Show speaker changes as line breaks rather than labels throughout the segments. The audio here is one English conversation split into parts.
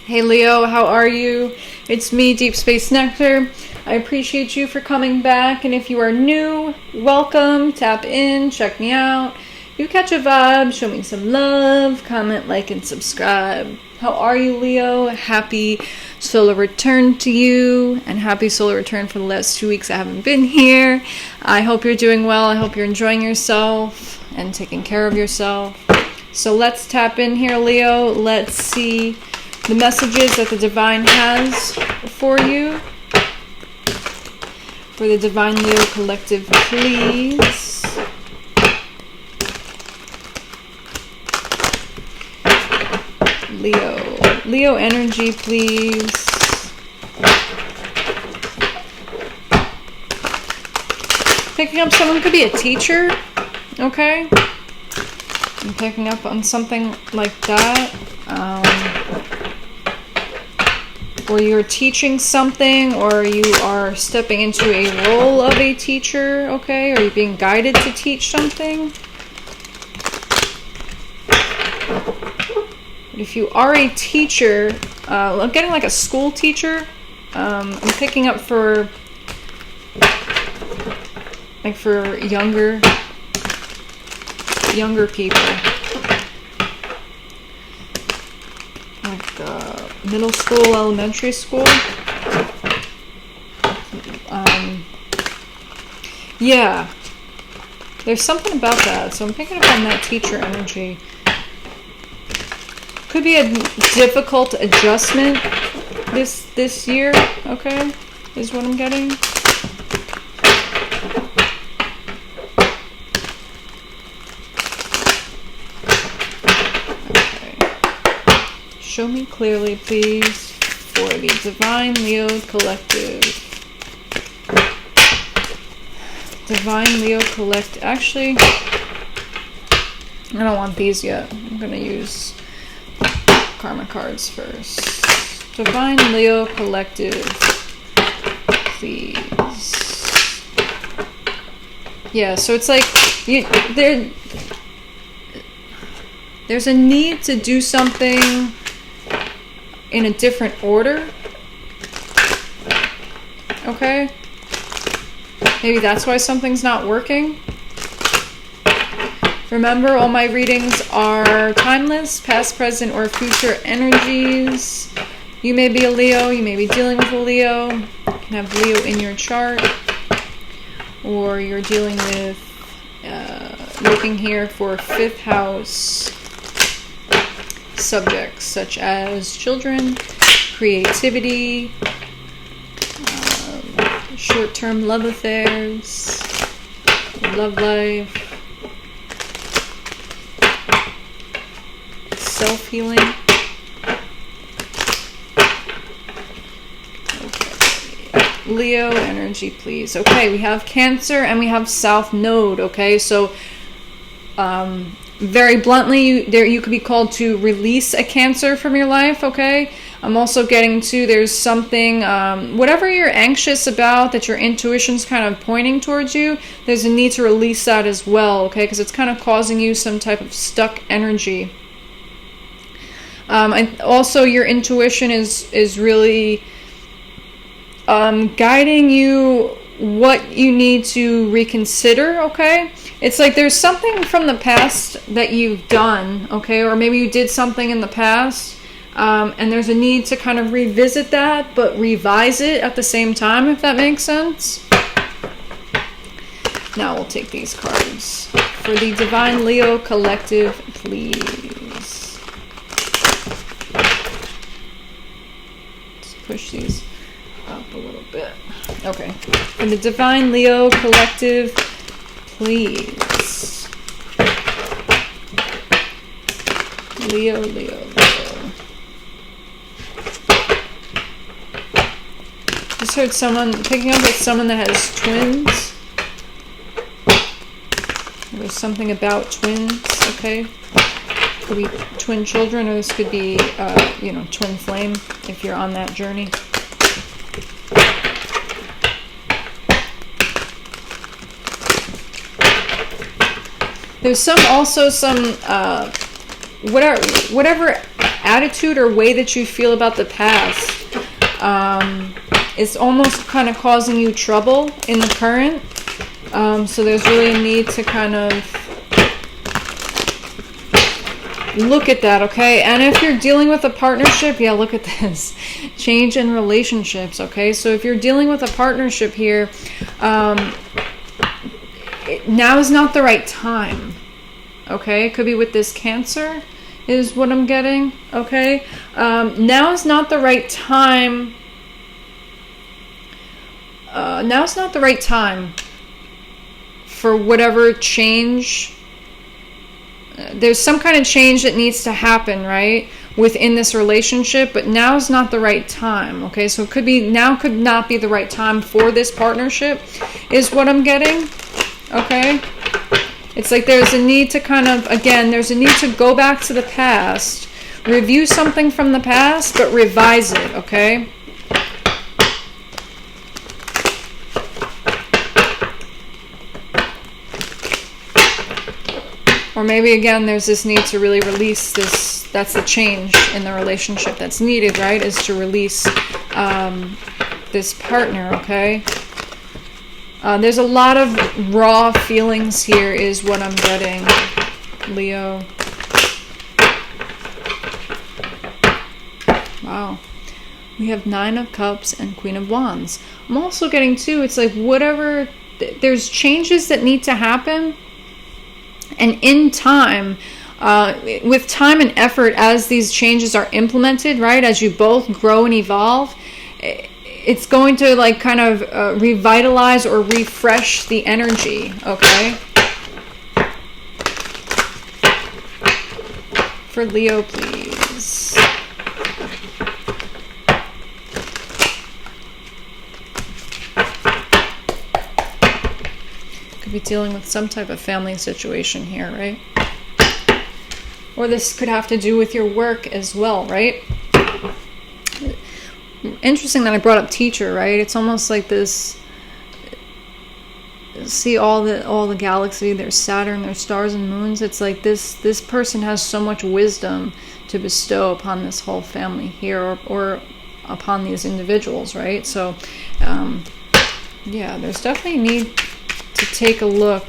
Hey Leo, how are you? It's me, Deep Space Nectar. I appreciate you for coming back, and if you are new, welcome, tap in, check me out. If you catch a vibe, show me some love, comment, like, and subscribe. How are you, Leo? Happy solar return to you, and happy solar return for the last 2 weeks I haven't been here. I hope you're doing well. I hope you're enjoying yourself and taking care of yourself. So let's tap in here, Leo. Let's see the messages that the Divine has for you. For the Divine Leo Collective, please. Leo energy, please. Picking up someone could be a teacher, okay? I'm picking up on something like that. Or you're teaching something, or you are stepping into a role of a teacher, okay? Or you're being guided to teach something. But if you are a teacher, I'm getting like a school teacher. I'm picking up for younger people. Middle school, elementary school. Yeah, there's something about that. So I'm picking up on that teacher energy. Could be a difficult adjustment this year. Okay, is what I'm getting. Show me clearly, please, for the Divine Leo Collective. Divine Leo Collective. Actually, I don't want these yet. I'm going to use Karma cards first. Divine Leo Collective, please. Yeah, so it's like there's a need to do something in a different order. Okay? Maybe that's why something's not working. Remember, all my readings are timeless, past, present, or future energies. You may be a Leo, you may be dealing with a Leo. You can have Leo in your chart. Or you're dealing with, looking here for 5th house subjects such as children, creativity, short-term love affairs, love life, self-healing. Okay. Leo energy, please. Okay, we have Cancer and we have South Node. Okay, so very bluntly, you could be called to release a Cancer from your life, okay? I'm also getting to, there's something, whatever you're anxious about, that your intuition's kind of pointing towards you, there's a need to release that as well, okay? Because it's kind of causing you some type of stuck energy. And also, your intuition is really guiding you what you need to reconsider, okay? It's like there's something from the past that you've done, okay? Or maybe you did something in the past, and there's a need to kind of revisit that, but revise it at the same time, if that makes sense. Now we'll take these cards. For the Divine Leo Collective, please. Let's push these up a little bit. Okay. For the Divine Leo Collective, please. Leo. Just heard someone picking up with someone that has twins. There's something about twins, okay? Could be twin children, or this could be, twin flame if you're on that journey. There's some whatever attitude or way that you feel about the past is almost kind of causing you trouble in the current. So there's really a need to kind of look at that, okay? And if you're dealing with a partnership, yeah, look at this. Change in relationships, okay? So if you're dealing with a partnership here, now is not the right time, okay? It could be with this Cancer is what I'm getting, okay? Now is not the right time. Now is not the right time for whatever change. There's some kind of change that needs to happen, right, within this relationship, but now is not the right time, okay? So it could be, now could not be the right time for this partnership, is what I'm getting, okay? It's like there's a need to kind of, again, there's a need to go back to the past, review something from the past, but revise it, okay? Or maybe, again, there's this need to really release this. That's the change in the relationship that's needed, right? Is to release this partner, okay? There's a lot of raw feelings here is what I'm getting, Leo. Wow. We have 9 of Cups and Queen of Wands. I'm also getting, too, it's like whatever, there's changes that need to happen. And in time, with time and effort, as these changes are implemented, right, as you both grow and evolve, it's going to like kind of revitalize or refresh the energy, okay? For Leo, please. Could be dealing with some type of family situation here, right? Or this could have to do with your work as well, right? Interesting that I brought up teacher, right? It's almost like this. See all the galaxy. There's Saturn. There's stars and moons. It's like this person has so much wisdom to bestow upon this whole family here, or upon these individuals, right? So, yeah, there's definitely a need to take a look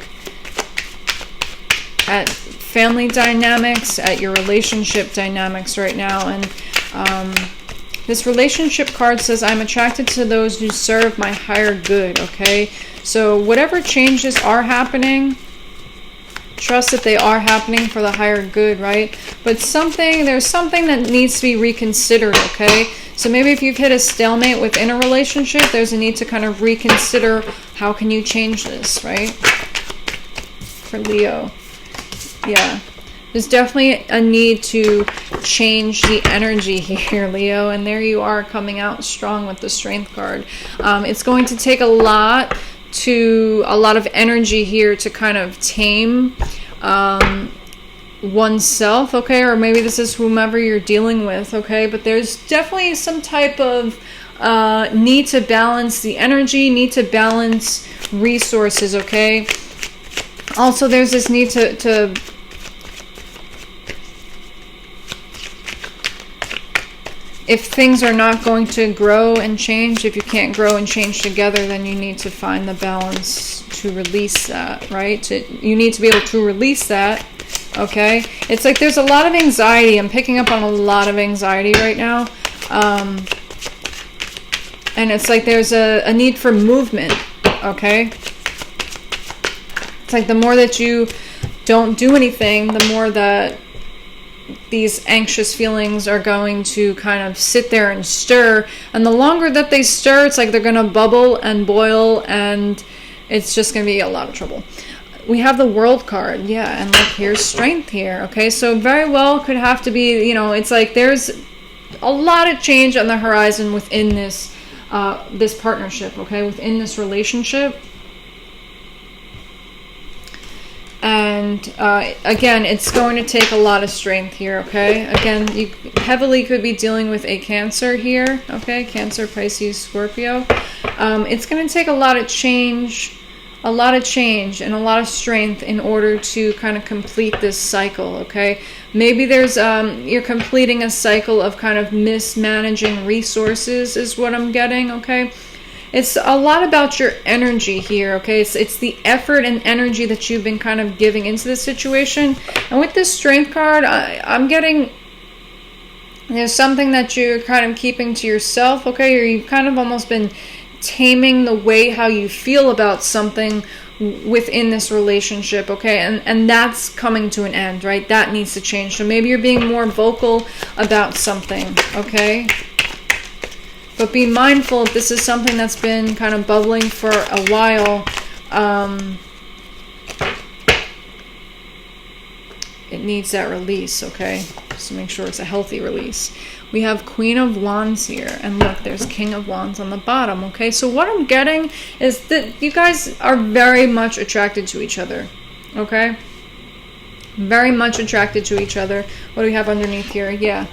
at family dynamics, at your relationship dynamics right now. And this relationship card says, I'm attracted to those who serve my higher good, okay? So whatever changes are happening, trust that they are happening for the higher good, right? But there's something that needs to be reconsidered, okay? So maybe if you've hit a stalemate within a relationship, there's a need to kind of reconsider how can you change this, right? For Leo. Yeah. There's definitely a need to change the energy here, Leo. And there you are coming out strong with the Strength card. It's going to take a lot of energy here to kind of tame oneself, okay? Or maybe this is whomever you're dealing with, okay? But there's definitely some type of need to balance the energy, need to balance resources, okay? Also, there's this need to if things are not going to grow and change, if you can't grow and change together, then you need to find the balance to release that, right? You need to be able to release that, okay? It's like there's a lot of anxiety. I'm picking up on a lot of anxiety right now. And it's like there's a need for movement, okay? It's like the more that you don't do anything, the more that these anxious feelings are going to kind of sit there and stir. And the longer that they stir, it's like they're going to bubble and boil, and it's just going to be a lot of trouble. We have the World card. Yeah, and look, here's Strength here. Okay, so very well could have to be, it's like there's a lot of change on the horizon within this this partnership, okay, within this relationship. And again, it's going to take a lot of strength here, okay? Again, you heavily could be dealing with a Cancer here, okay? Cancer, Pisces, Scorpio. It's going to take a lot of change a lot of change and a lot of strength in order to kind of complete this cycle, okay? Maybe there's, you're completing a cycle of kind of mismanaging resources is what I'm getting, okay? It's a lot about your energy here, okay? It's the effort and energy that you've been kind of giving into this situation. And with this Strength card, I'm getting there's something that you're kind of keeping to yourself, okay? Or you've kind of almost been taming the way how you feel about something within this relationship, okay? And that's coming to an end, right? That needs to change. So maybe you're being more vocal about something, okay? But be mindful if this is something that's been kind of bubbling for a while. It needs that release, okay? Just to make sure it's a healthy release. We have Queen of Wands here. And look, there's King of Wands on the bottom, okay? So what I'm getting is that you guys are very much attracted to each other, okay? Very much attracted to each other. What do we have underneath here? Yeah.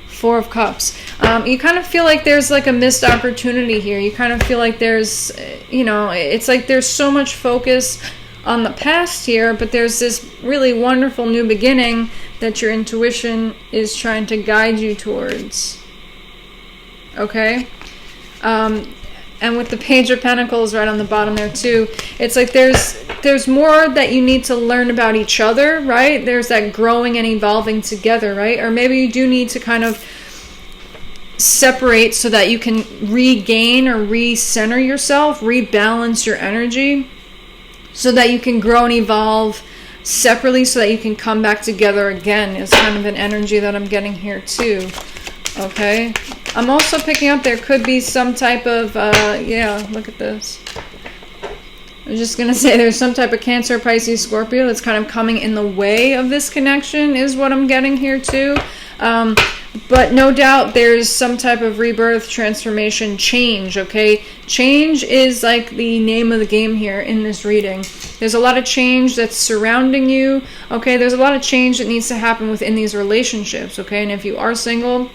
Four of Cups. You kind of feel like there's like a missed opportunity here. You kind of feel like there's, you know, it's like there's so much focus on the past here, but there's this really wonderful new beginning that your intuition is trying to guide you towards. Okay? And with the Page of Pentacles right on the bottom there too, it's like there's more that you need to learn about each other, right? There's that growing and evolving together, right? Or maybe you do need to kind of separate so that you can regain or recenter yourself, rebalance your energy, so that you can grow and evolve separately, so that you can come back together again. Is kind of an energy that I'm getting here too. Okay, I'm also picking up there could be some type of yeah, look at this. I'm just gonna say there's some type of Cancer, Pisces, Scorpio that's kind of coming in the way of this connection is what I'm getting here too. But no doubt there's some type of rebirth, transformation, change, okay? Change is like the name of the game here in this reading. There's a lot of change that's surrounding you, okay? There's a lot of change that needs to happen within these relationships, okay? And if you are single,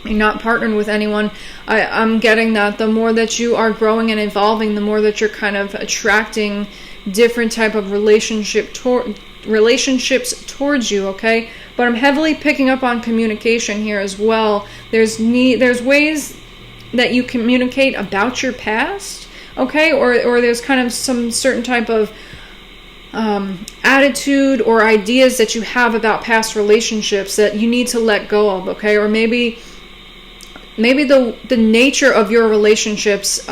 you're not partnered with anyone, I'm getting that the more that you are growing and evolving, the more that you're kind of attracting different type of relationships towards you, okay? But I'm heavily picking up on communication here as well. There's ways that you communicate about your past, okay? Or there's kind of some certain type of attitude or ideas that you have about past relationships that you need to let go of, okay? Or maybe the nature of your relationships,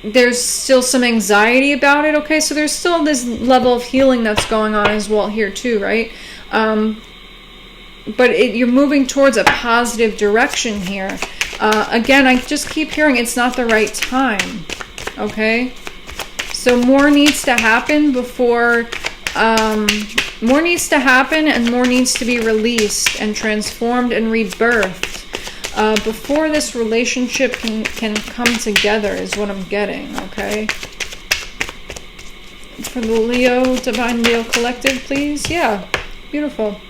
there's still some anxiety about it, okay? So there's still this level of healing that's going on as well here too, right? But you're moving towards a positive direction here. Again, I just keep hearing it's not the right time, okay? So more needs to happen before... more needs to happen and more needs to be released and transformed and rebirthed before this relationship can come together is what I'm getting, okay? For the Leo, Divine Leo Collective, please. Yeah, beautiful.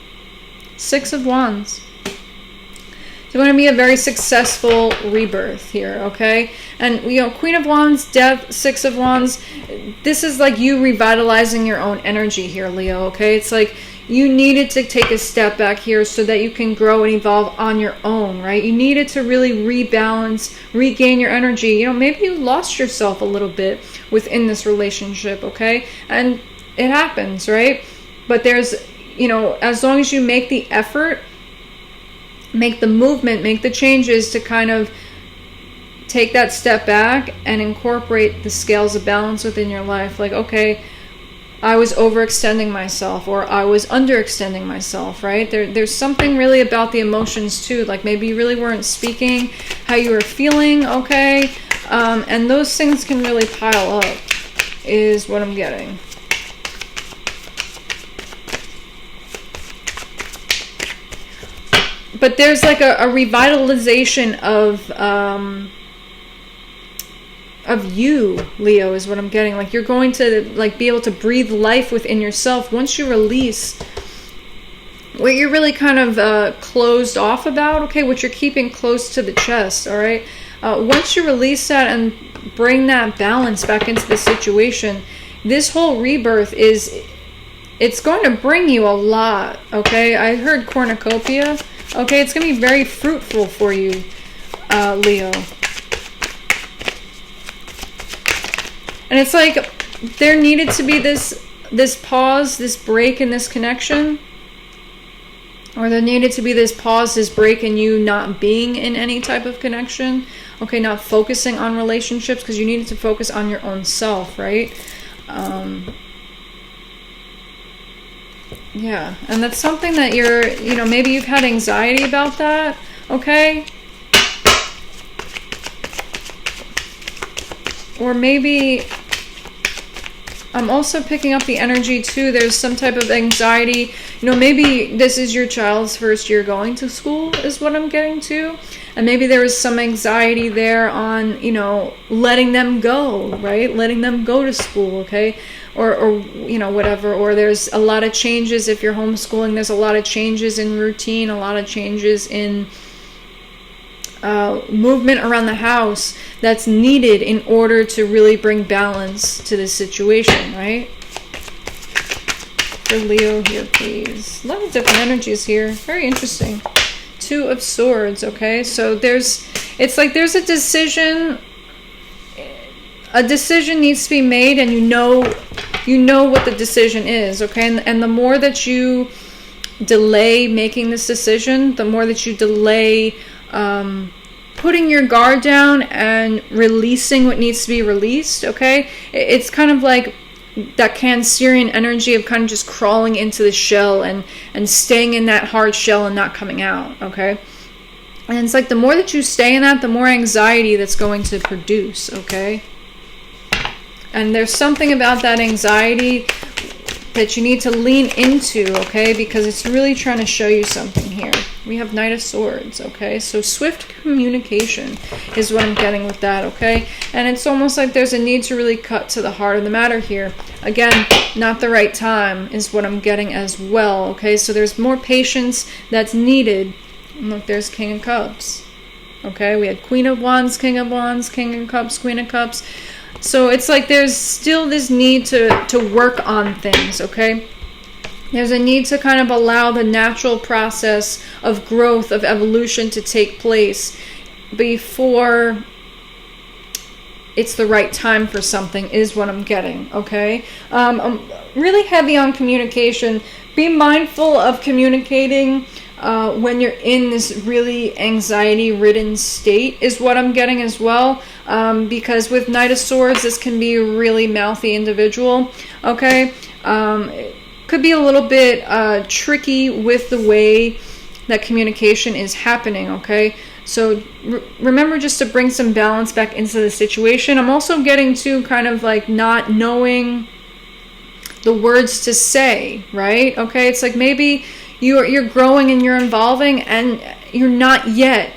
Six of Wands. It's going to be a very successful rebirth here, okay? And, you know, Queen of Wands, Death, Six of Wands, this is like you revitalizing your own energy here, Leo, okay? It's like you needed to take a step back here so that you can grow and evolve on your own, right? You needed to really rebalance, regain your energy. You know, maybe you lost yourself a little bit within this relationship, okay? And it happens, right? But there's, you know, as long as you make the effort, make the movement, make the changes to kind of take that step back and incorporate the scales of balance within your life. Like, okay, I was overextending myself or I was underextending myself, right? There's something really about the emotions too. Like maybe you really weren't speaking how you were feeling, okay? And those things can really pile up is what I'm getting. But there's like a revitalization of you, Leo, is what I'm getting. Like you're going to like be able to breathe life within yourself once you release what you're really kind of closed off about, okay, what you're keeping close to the chest, all right? Once you release that and bring that balance back into the situation, this whole rebirth it's going to bring you a lot, okay? I heard cornucopia, okay? It's going to be very fruitful for you, Leo. And it's like there needed to be this pause, this break in this connection. Or there needed to be this pause, this break in you not being in any type of connection. Okay, not focusing on relationships because you needed to focus on your own self, right? Yeah, and that's something that maybe you've had anxiety about that, okay? Or maybe I'm also picking up the energy too. There's some type of anxiety. Maybe this is your child's first year going to school is what I'm getting to. And maybe there was some anxiety there on, letting them go, right? Letting them go to school, okay? Or whatever. Or there's a lot of changes if you're homeschooling. There's a lot of changes in routine, a lot of changes in movement around the house that's needed in order to really bring balance to this situation, right? For Leo here, please. A lot of different energies here. Very interesting. 2 of Swords, okay? So it's like there's a decision. A decision needs to be made, and you know what the decision is, okay? And the more that you delay making this decision, the more that you delay putting your guard down and releasing what needs to be released, okay? It's kind of like that Cancerian energy of kind of just crawling into the shell and staying in that hard shell and not coming out, okay? And it's like the more that you stay in that, the more anxiety that's going to produce, okay? And there's something about that anxiety that you need to lean into, okay? Because it's really trying to show you something here. We have Knight of Swords, okay? So swift communication is what I'm getting with that, okay? And it's almost like there's a need to really cut to the heart of the matter here. Again, not the right time is what I'm getting as well, okay? So there's more patience that's needed. And look, there's King of Cups, okay? We had Queen of Wands, King of Wands, King of Cups, Queen of Cups. So it's like there's still this need to work on things, okay? There's a need to kind of allow the natural process of growth, of evolution to take place before it's the right time for something is what I'm getting, okay? I'm really heavy on communication. Be mindful of communicating when you're in this really anxiety-ridden state is what I'm getting as well. Because with Knight of Swords, this can be a really mouthy individual, okay? It could be a little bit tricky with the way that communication is happening, okay? So remember just to bring some balance back into the situation. I'm also getting to kind of like not knowing the words to say, right? Okay, it's like maybe you're growing and you're evolving and you're not yet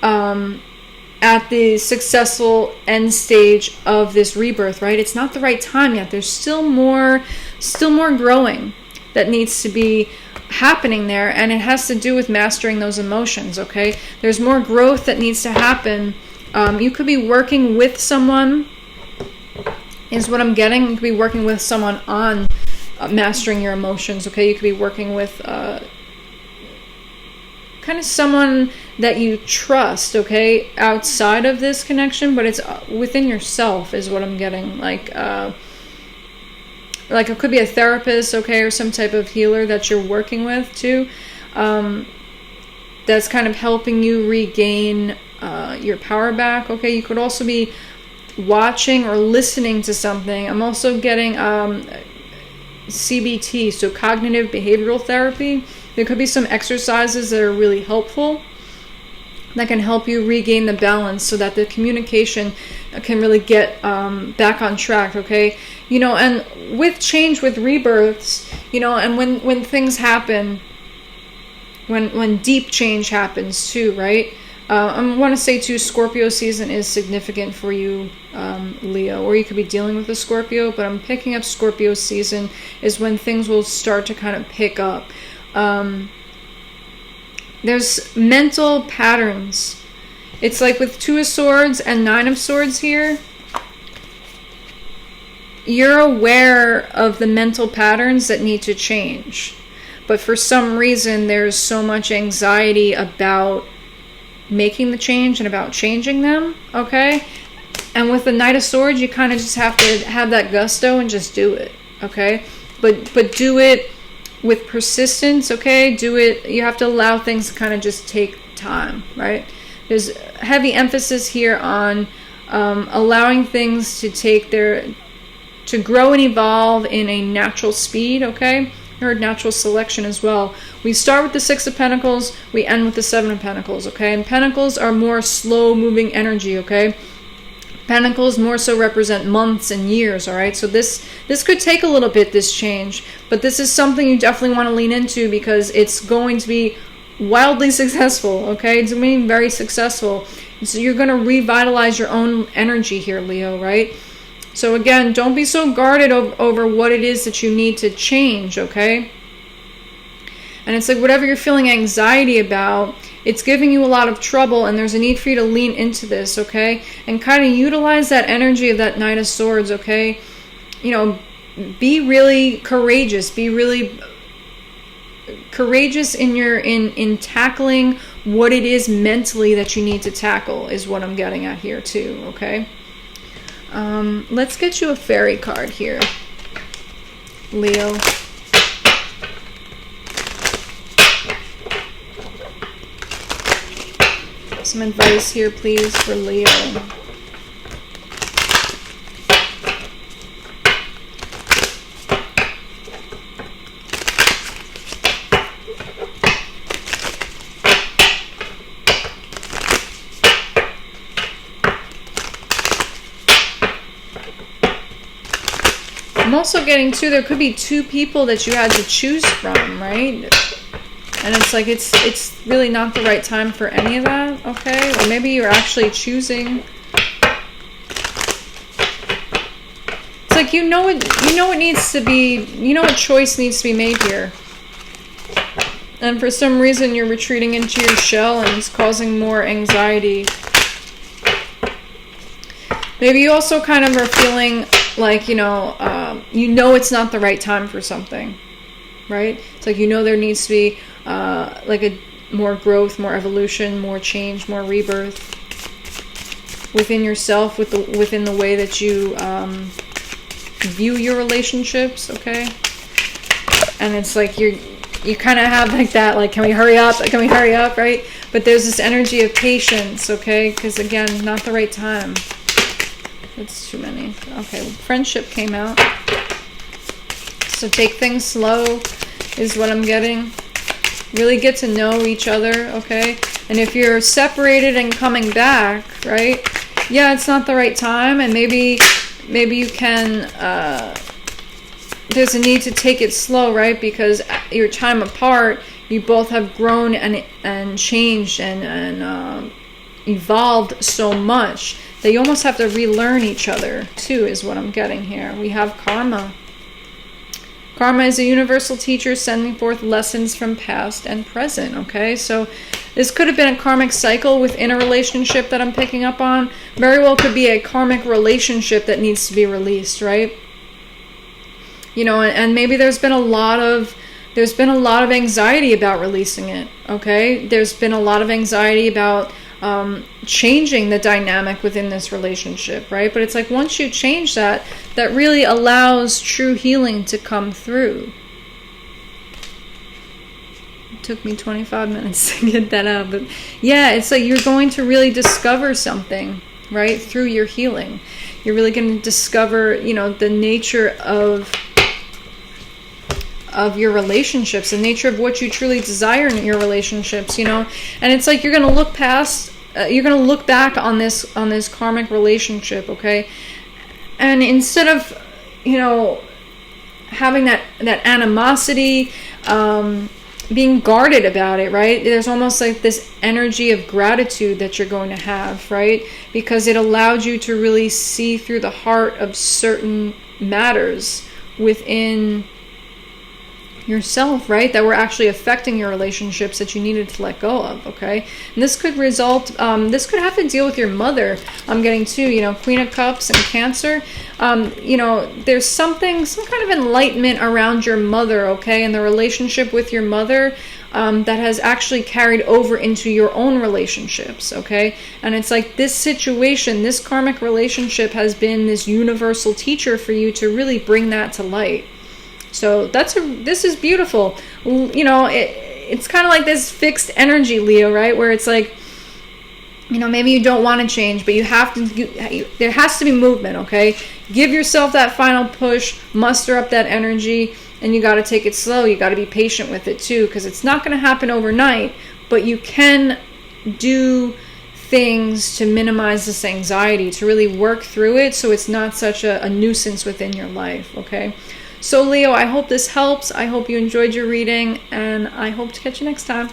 at the successful end stage of this rebirth, right? It's not the right time yet. There's still more growing that needs to be happening there, and it has to do with mastering those emotions, okay? There's more growth that needs to happen. You could be working with someone, is what I'm getting. You could be working with someone on mastering your emotions, okay? You could be working with kind of someone that you trust, okay, outside of this connection, but it's within yourself is what I'm getting. Like it could be a therapist, okay, or some type of healer that you're working with too, that's kind of helping you regain your power back, okay? You could also be watching or listening to something. I'm also getting CBT, so cognitive behavioral therapy. There could be some exercises that are really helpful that can help you regain the balance so that the communication can really get back on track, okay? And with change, with rebirths, and when things happen, when deep change happens too, right? I want to say too, Scorpio season is significant for you, Leo, or you could be dealing with a Scorpio, but I'm picking up Scorpio season is when things will start to kind of pick up. There's mental patterns It's like with 2 of Swords and 9 of Swords here, you're aware of the mental patterns that need to change. But for some reason, there's so much anxiety about making the change and about changing them, okay? And with the Knight of Swords, you kind of just have to have that gusto and just do it, okay? But do it with persistence, okay? Do it, you have to allow things to kind of just take time, right? There's heavy emphasis here on allowing things to take to grow and evolve in a natural speed, okay? Or natural selection as well. We start with the 6 of Pentacles, we end with the 7 of Pentacles, okay? And Pentacles are more slow-moving energy, okay? Pentacles more so represent months and years, all right? So this could take a little bit, this change, but this is something you definitely want to lean into because it's going to be wildly successful, okay? It's going to be very successful. And so you're going to revitalize your own energy here, Leo, right? So again, don't be so guarded over what it is that you need to change, okay? And it's like whatever you're feeling anxiety about, it's giving you a lot of trouble, and there's a need for you to lean into this, okay? And kind of utilize that energy of that Knight of Swords, okay? You know, be really courageous. Be really courageous in tackling what it is mentally that you need to tackle is what I'm getting at here too, okay? Let's get you a fairy card here, Leo. Some advice here, please, for Leo. I'm also getting too, there could be 2 people that you had to choose from, right? And it's like, it's really not the right time for any of that, okay? Or maybe you're actually choosing. It's like, you know what needs to be, you know what choice needs to be made here. And for some reason, you're retreating into your shell and it's causing more anxiety. Maybe you also kind of are feeling like, you know it's not the right time for something, right? It's like, there needs to be like a more growth, more evolution, more change, more rebirth within yourself, within the way that you view your relationships, okay? And it's like you kind of have like that, like, can we hurry up, right? But there's this energy of patience, okay? Because again, not the right time. That's too many. Okay, friendship came out. So take things slow is what I'm getting. Really get to know each other, okay? And if you're separated and coming back, right? Yeah, it's not the right time, and maybe you can, there's a need to take it slow, right? Because your time apart, you both have grown and changed and evolved so much that you almost have to relearn each other too, is what I'm getting here. We have karma. Karma is a universal teacher sending forth lessons from past and present, okay? So this could have been a karmic cycle within a relationship that I'm picking up on. Very well could be a karmic relationship that needs to be released, right? And maybe there's been a lot of anxiety about releasing it, okay? There's been a lot of anxiety about changing the dynamic within this relationship, right? But it's like, once you change that really allows true healing to come through. It took me 25 minutes to get that out, but yeah, it's like you're going to really discover something, right? Through your healing. You're really going to discover, the nature of your relationships, the nature of what you truly desire in your relationships, and it's like you're going to look past, you're going to look back on this karmic relationship, okay? And instead of, having that animosity, being guarded about it, right? There's almost like this energy of gratitude that you're going to have, right? Because it allowed you to really see through the heart of certain matters within yourself, right? That were actually affecting your relationships that you needed to let go of, okay? And this could result, this could have to deal with your mother. I'm getting too, you know, Queen of Cups and Cancer. You know, there's some kind of enlightenment around your mother, okay? And the relationship with your mother that has actually carried over into your own relationships, okay? And it's like this situation, this karmic relationship has been this universal teacher for you to really bring that to light. So this is beautiful. You know, it's kind of like this fixed energy, Leo, right? Where it's like, you know, maybe you don't want to change, but you have to, there has to be movement, okay? Give yourself that final push, muster up that energy, and you got to take it slow. You got to be patient with it too, because it's not going to happen overnight, but you can do things to minimize this anxiety, to really work through it so it's not such a nuisance within your life, okay? So Leo, I hope this helps. I hope you enjoyed your reading, and I hope to catch you next time.